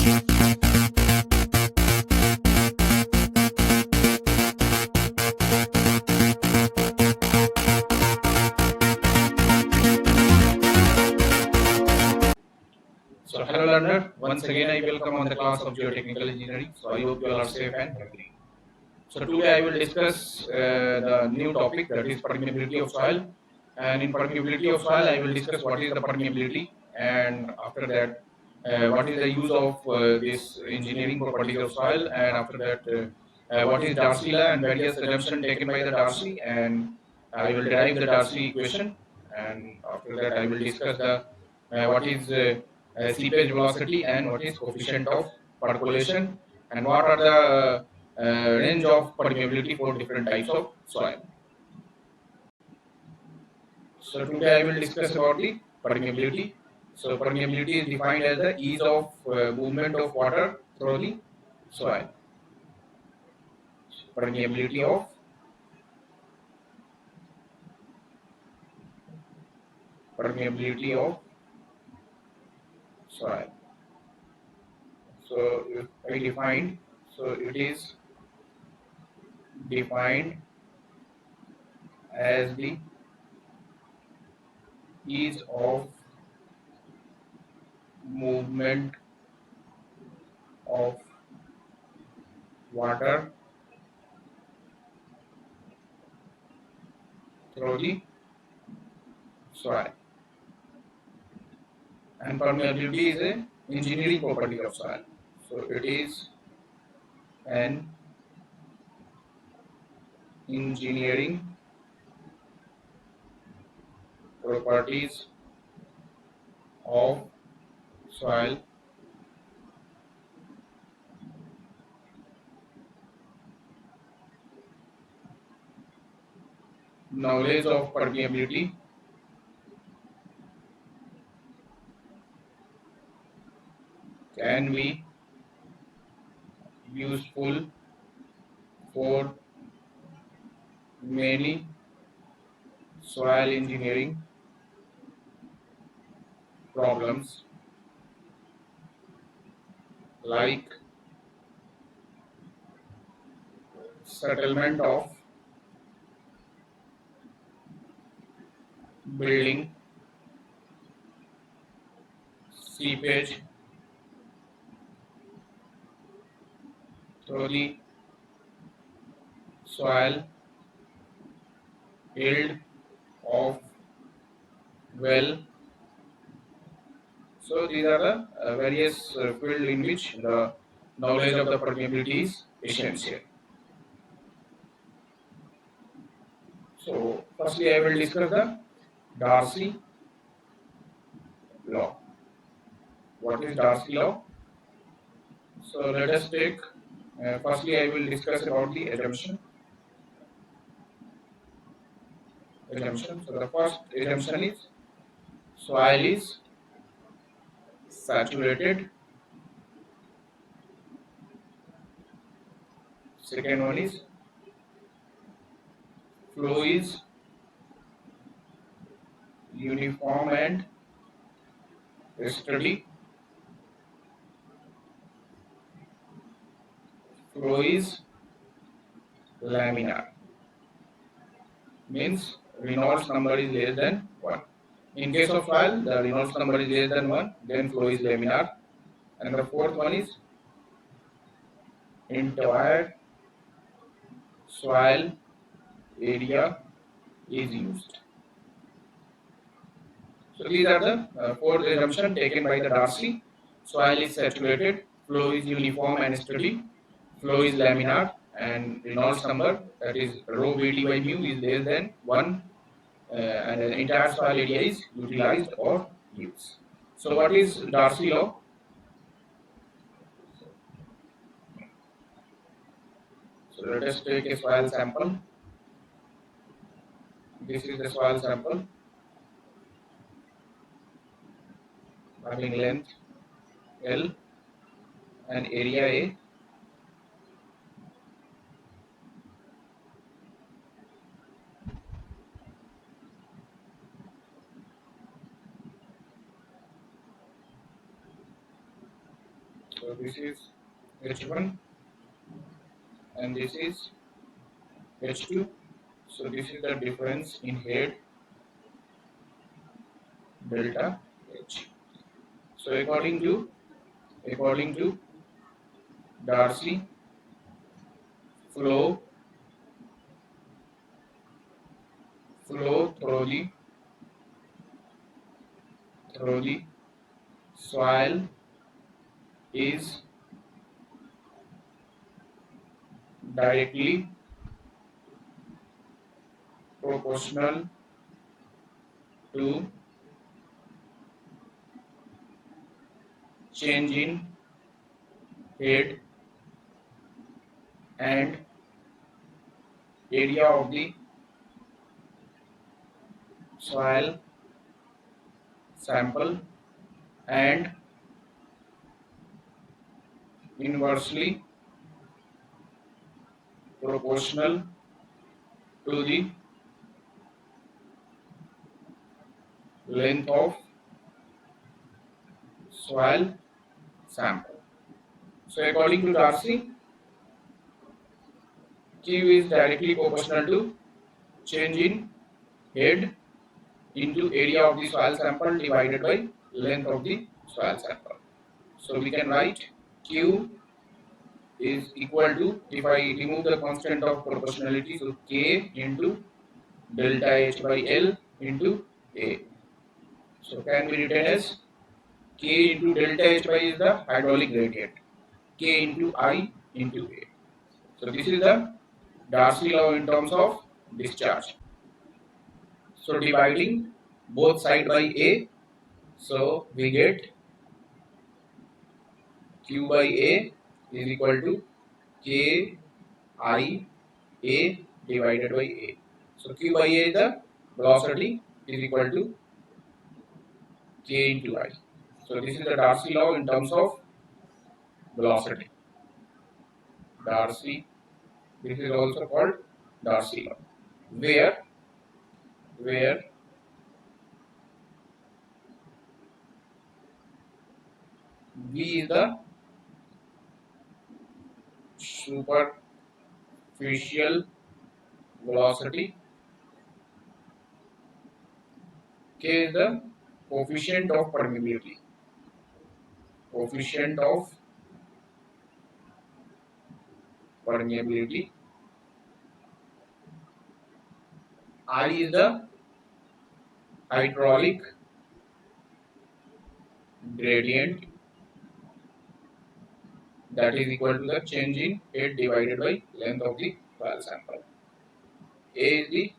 So hello learner, once again I welcome on the class of Geotechnical Engineering. So I hope you all are safe and healthy. So today I will discuss the new topic, that is permeability of soil. And in permeability of soil, I will discuss what is the permeability, and after that, what is the use of this engineering properties of soil, and after that, what is Darcy law and various assumptions taken by the Darcy, and I will derive the Darcy equation, and after that, I will discuss the what is seepage velocity and what is coefficient of percolation, and what are the range of permeability for different types of soil. So today I will discuss about the permeability. So permeability is defined as the ease of movement of water through the soil. Permeability of soil. So if I defined, so it is defined as the ease of movement of water through the soil. And permeability is a engineering property of soil. So it is an engineering properties of soil. Knowledge of permeability can be useful for many soil engineering problems like settlement of building, seepage through the soil, yield of well. So these are the various fields in which the knowledge of the permeability is essential. So firstly I will discuss the Darcy law. What is Darcy law? So let us take, firstly I will discuss about the assumption. So the first assumption is soil is saturated. Second one is flow is uniform and steady. Flow is laminar. Means Reynolds number is less than 1. In case of soil, the Reynolds number is less than 1, then flow is laminar. And the fourth one is entire soil area is used. So these are the four assumptions taken by the Darcy. Soil is saturated, flow is uniform and steady, flow is laminar, and Reynolds number, that is rho Vd by mu, is less than 1, and the entire soil area is utilized or used. So what is Darcy law? So let us take a soil sample. This is the soil sample having length L and area A. So this is H1 and this is H2. So this is the difference in head delta H. So according to Darcy, flow through the soil is directly proportional to change in head and area of the soil sample and inversely proportional to the length of soil sample. So according to Darcy, Q is directly proportional to change in head into area of the soil sample divided by length of the soil sample. So we can write Q is equal to, if I remove the constant of proportionality, so K into delta H by L into A. So can be written as K into delta H by is the hydraulic gradient, K into I into A. So this is the Darcy law in terms of discharge. So dividing both side by A, so we get Q by A is equal to K I A divided by A. So Q by A is the velocity is equal to K into I. So this is the Darcy law in terms of velocity. Darcy, this is also called Darcy law, where V is the superficial velocity, K is the coefficient of permeability, coefficient of permeability, I is the hydraulic gradient, that is equal to the change in head divided by length of the soil sample. A is the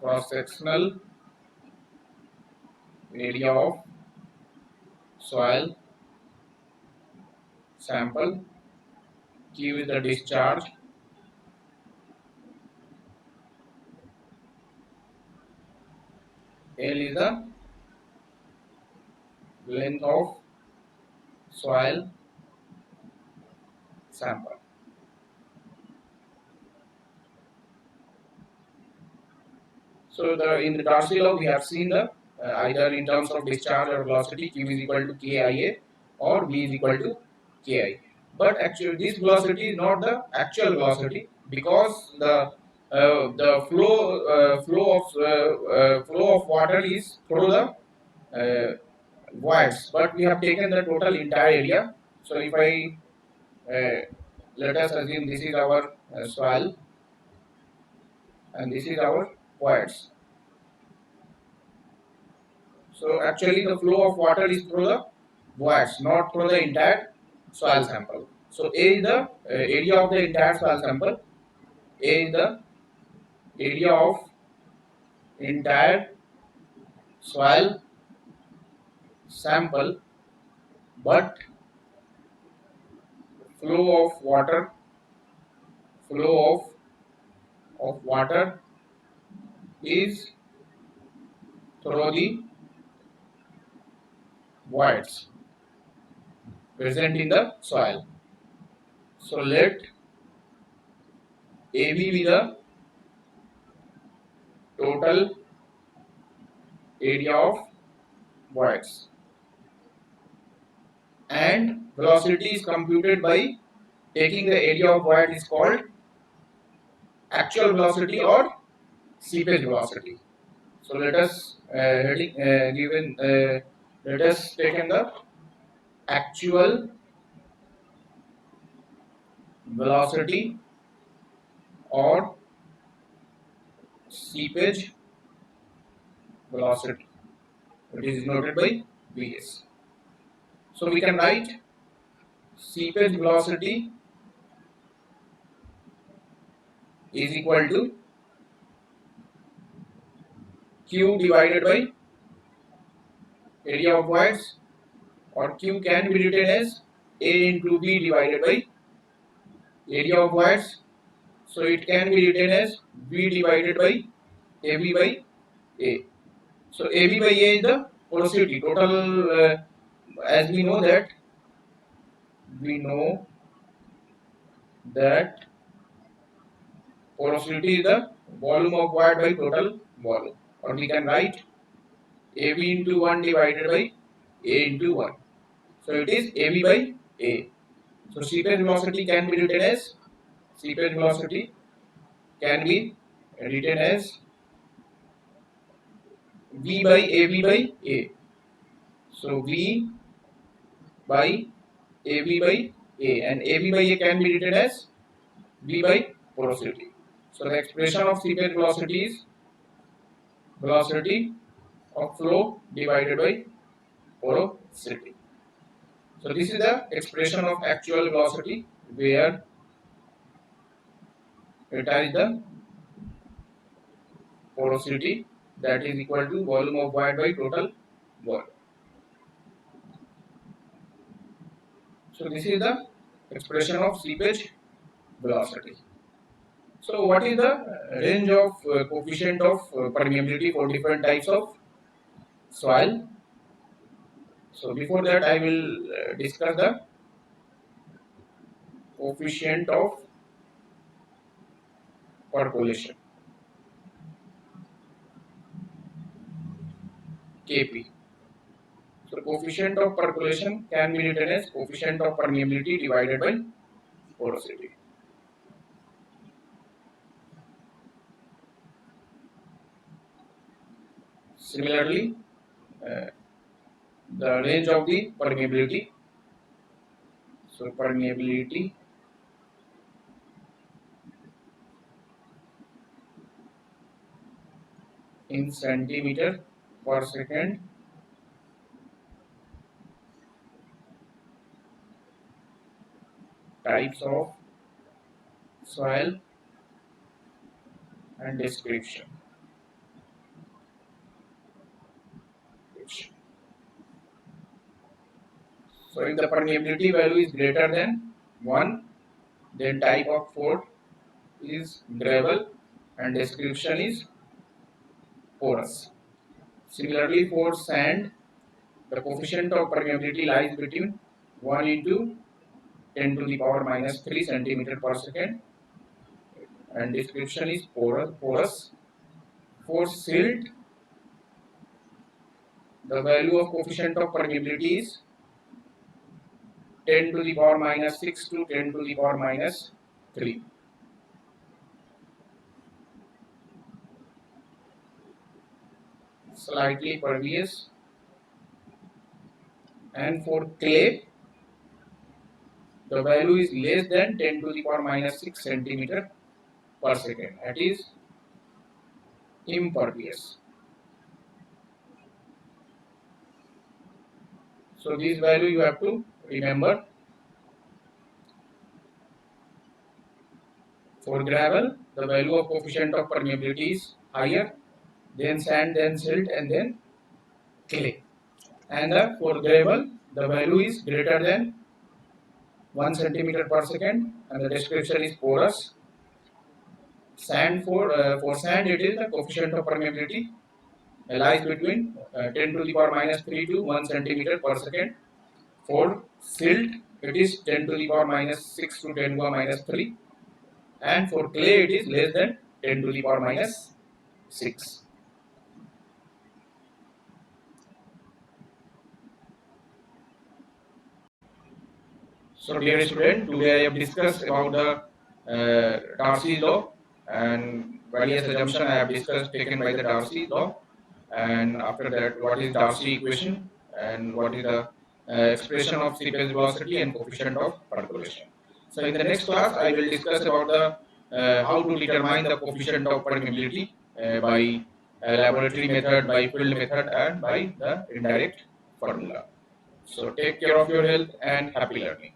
cross sectional area of soil sample, Q is the discharge, L is the length of soil sample. So in the Darcy law we have seen the either in terms of discharge or velocity, Q is equal to KIA or V is equal to KI. But actually this velocity is not the actual velocity, because the flow of water is through the voids, but we have taken the total entire area. So if I let us assume this is our soil and this is our voids. So actually the flow of water is through the voids, not through the entire soil sample. So A is the area of the entire soil sample. A is the area of entire soil sample, but flow of water, flow of water is through the voids present in the soil. So let AB be the total area of voids and velocity is computed by taking the area of void is called actual velocity or seepage velocity. So let us let us take in the actual velocity or seepage velocity. It is denoted by Vs. So we can write seepage velocity is equal to Q divided by area of voids, or Q can be written as A into V divided by area of voids. So it can be written as V divided by AB by A. So AB by A is the porosity total. As we know that porosity is the volume of void by total volume, or we can write AB into 1 divided by A into 1. So it is AB by A. So seepage velocity can be written as V by AB by A. So V by AB by A, and AB by A can be written as V by porosity. So the expression of seepage velocity is velocity of flow divided by porosity. So this is the expression of actual velocity, where it is the porosity that is equal to volume of void by total volume. So this is the expression of seepage velocity. So what is the range of coefficient of permeability for different types of soil? So before that I will discuss the coefficient of percolation, Kp. So coefficient of percolation can be written as coefficient of permeability divided by porosity. Similarly, the range of the permeability. So permeability in centimeter per second types of soil and description. So if the permeability value is greater than 1, then type of fort is gravel and description is porous. Similarly, for sand, the coefficient of permeability lies between 1 into 10 to the power minus 3 centimeter per second, and description is porous. For silt, the value of coefficient of permeability is 10 to the power minus 6 to 10 to the power minus 3. Slightly pervious. And for clay, the value is less than 10 to the power minus 6 centimeter per second. That is impervious. So this value you have to remember. For gravel, the value of coefficient of permeability is higher, then sand, then silt, and then clay. And for gravel, the value is greater than 1 centimeter per second, and the description is porous. Sand, for sand, it is the coefficient of permeability lies between 10 to the power minus 3 to 1 centimeter per second. For silt, it is 10 to the power minus 6 to 10 to the power minus 3. And for clay, it is less than 10 to the power minus 6. So dear student, today I have discussed about the Darcy's law and various assumptions I have discussed taken by the Darcy law, and after that what is Darcy equation and what is the expression of seepage velocity and coefficient of percolation. So in the next class I will discuss about the how to determine the coefficient of permeability by laboratory method, by field method, and by the indirect formula. So take care of your health and happy learning.